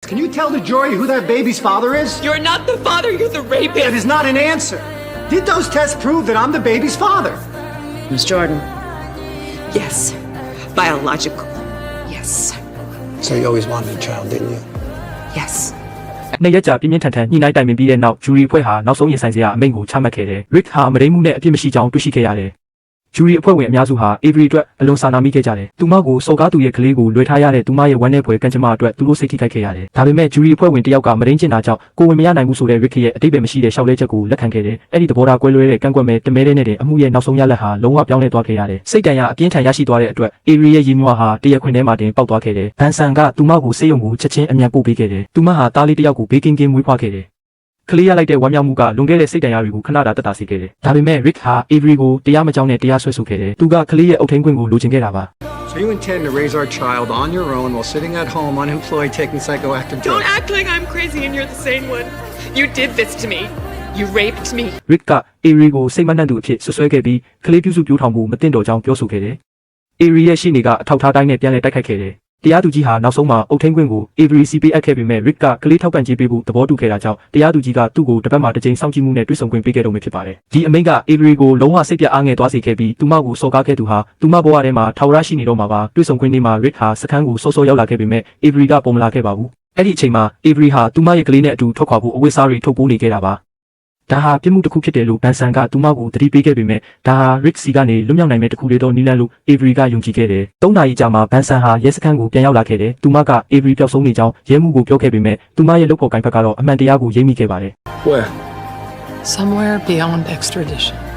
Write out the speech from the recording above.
Can you tell the jury who that baby's father is? You're not the father, you're the rapist. That is not an answer. Did those tests prove that I'm the baby's father? Miss Jordan. Yes. Biological. Yes. So you always wanted a child, didn't you? Yes. နှစ်ရက်ကြာပြင်းပြင်းထန်ထန်ညှိနှိုင်းတိုင်ပင်ပြီးတဲ့နောက်ဂျူရီအဖွဲ့ဟာနောက်ဆုံးရင်ဆိုင်စရာအမိန့်ကိုချမှတ်ခဲ့တယ်။ Rick ဟာမတိမ်မှုနဲ့အပြစ်မရှိကြောင်းတွေ့ရှိခဲ့ရတယ်။ဂျူရီအဖွဲ့ဝင်အများစုဟာ Avery အတွက်အလွန်စာနာမိခဲ့ကြတယ်။သူမကိုစော်ကားသူရဲ့ကလေးကိုလွှဲထားရတဲ့သူမရဲ့ဝမ်းနည်းဖွယ်ကံကြမ္မာအတွက်သူတို့စိတ်ထိခိုက်ခဲ့ရတယ်။ဒါပေမဲ့ဂျူရီအဖွဲ့ဝင်တယောက်ကမတိမ်ကျင်တာကြောင့်ကိုဝင်မရနိုင်ဘူးဆိုတဲ့ Rick ရဲ့အတိတ်ပဲမရှိတဲ့ရှောက်လဲချက်ကိုလက်ခံခဲ့တယ်။အဲ့ဒီသဘောထားကွဲလွဲတဲ့ကန့်ကွက်မဲ့တမဲတဲ့နဲ့တဲ့အမှုရဲ့နောက်ဆုံးရလဒ်ဟာလုံးဝပြောင်းလဲသွားခဲ့ရတယ်။စိတ်တန်ရာအပြင်းထန်ရရှိသွားတဲ့အတွက် Avery ရဲ့ရည်မွေးဟာတရက်ခွင်ထဲမှာတင်ပေါက်သွားခဲ့တယ်။ဘန်ဆန်ကသူမကိုစေယုံကိုချက်ချင်းအမြန်ပို့ပေးခဲ့တယ်။သူမဟာသားလေးတစ်ယောက်ကိုဘေးကင်းကင်းမွေးဖွားခဲ့တယ်။ကလေးရလိုက်တဲ့ဝမ်းမြောက်မှုကလွန်ခဲ့တဲ့စိတ်တန်ရာတွေကိုခဏတာတက်တာစေခဲ့တယ်။ဒါပေမဲ့ Rick ဟာ Avery ကိုတရားမကြောင်းနဲ့တရားစွဲဆိုခဲ့တယ်။သူကကလေးရဲ့အုပ်ထိန်းခွင့်ကိုလိုချင်ခဲ့တာပါ။ So you intend to raise our child on your own while sitting at home unemployed taking psychoactive drugs? Don't act like I'm crazy and you're the sane one. You did this to me. You raped me. Rick က Avery ကိုစိတ်မနှံ့သူအဖြစ်ဆွဆွဲခဲ့ပြီးကလေးပြုစုပြောင်းထောင်မှုမတင်တော်ကြောင်းပြောဆိုခဲ့တယ်။ Avery ရဲ့ရှေ့နေကအထောက်ထားတိုင်းနဲ့ပြန်လည်တိုက်ခိုက်ခဲ့တယ်။တရားသူကြီးဟာနောက်ဆုံးမှာအုပ်ထိန်းခွင့်ကို Avery စီပေးအပ်ခဲ့ပေမဲ့ Rick ကကလေးထောက်ပံ့ကြေးပေးဖို့သဘောတူခဲ့တာကြောင့်တရားသူကြီးကသူ့ကိုတစ်ပတ်မှတစ်ကြိမ်စောင့်ကြည့်မှုနဲ့တွေ့ဆုံခွင့်ပေးခဲ့တော့မှာဖြစ်ပါတယ်။ဒီအမိန့်က Avery ကိုလုံးဝစိတ်ပြအားငယ်သွားစေခဲ့ပြီးသူမကိုစော်ကားခဲ့သူဟာသူမဘဝထဲမှာထာဝရရှိနေတော့မှာပါတွေ့ဆုံခွင့်နေ့မှာ Rick ဟာစခန်းကိုစောစောရောက်လာခဲ့ပေမဲ့ Avery ကပုံမလာခဲ့ပါဘူး။အဲ့ဒီအချိန်မှာ Avery ဟာသူမရဲ့ကလေးနဲ့အတူထွက်ခွာဖို့အဝတ်စားတွေထုတ်ပိုးနေခဲ့တာပါ။ဒါဟာပြစ်မှုတစ်ခုဖြစ်တယ်လို့ဘန်ဆန်ကသူမကိုသတိပေးခဲ့ပေမဲ့ဒါဟာ Rick စီကနေလွတ်မြောက်နိုင်မဲ့တစ်ခုလေတော့နီးလန်းလို့ Avery ကယုံကြည်ခဲ့တယ်။၃ နာရီကြာမှဘန်ဆန်ဟာရဲစခန်းကိုပြန်ရောက်လာခဲ့တယ်။သူမက Avery ပျောက်ဆုံးနေကြောင်းရဲမှုကိုပြောခဲ့ပေမဲ့သူမရဲ့လုပ်ဖော်ကိုင်ဖက်ကတော့အမှန်တရားကိုရိပ်မိခဲ့ပါတယ်။ Where? Somewhere beyond extradition.